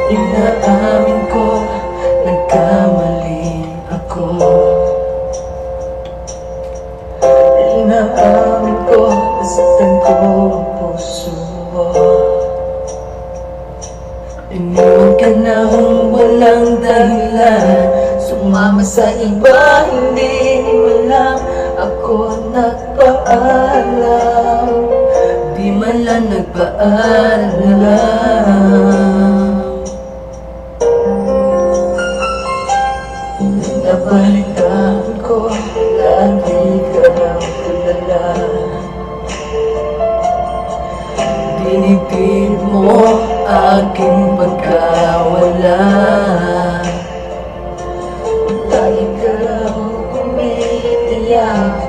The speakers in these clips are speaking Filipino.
Inaamin ko, nagkamali ako. Inaamin ko, nasaktan ko ang puso mo. Iniwan ka na kung walang dahilan, sumama sa iba, hindi mo lang ako nagpaalam. Di man lang nagpaalam. Nabalitaan ko, lagi ka ng tulala. Dinibdib mo aking pagkawala. Lagi ka lang umiiyak,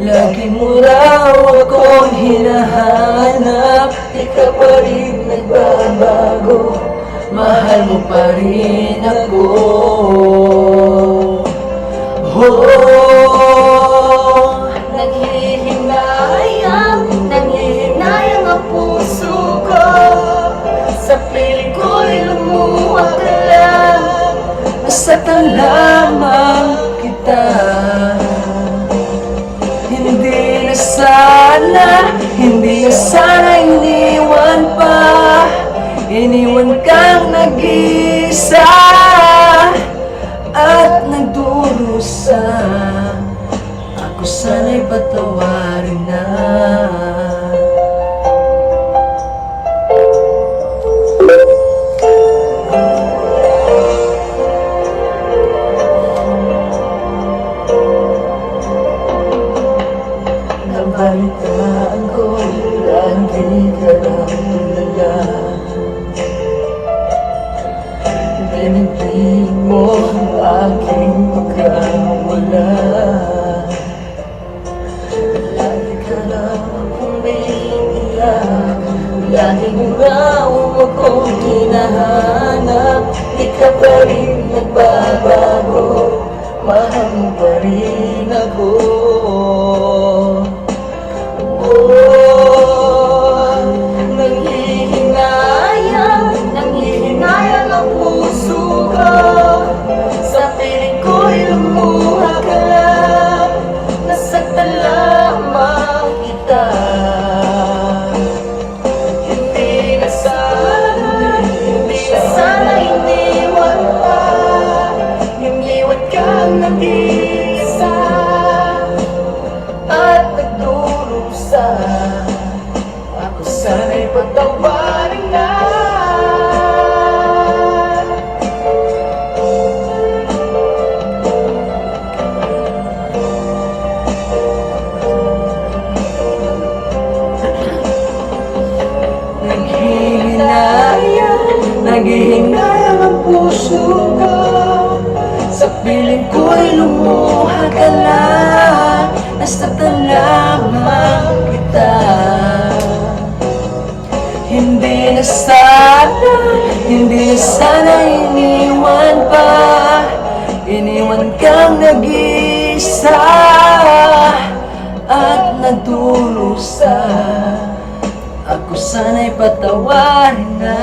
lagi mo raw akong hinahanap. Di ka pa rin nagbabago, mahal mo pa rin ako. Nanghihinayang ang puso ko. Sa piling ko'y lumuha ka lang. Masaktan lamang kita. Hindi na sana iniwan pa. Iniwan kang nag-isa at nagdurusa. Ako sana'y patawarin na. Nabalitaan ko, lagi ka lang tulala. Dinibdib mo ang aking pagkawala. Lagi ka lang umiiyak, lagi mo raw akong hinahanap. Di ka pa rin nagbabago, mahal mo pa rin ako. Nanghihinayang ang puso ko. Sa piling ko'y lumuha ka lang. Nasaktan lamang kita. Hindi na sana iniwan pa. Iniwan kang nag-isa at nagdurusa. Ako sana'y patawarin na. Naghihinayang ang puso ko. Sa piling ko'y lumuha ka lang. Nasaktan lamang kita. Hindi na sana iniwan pa. Iniwan kang nag-isa at nagdurusa. Ako sana'y patawarin na.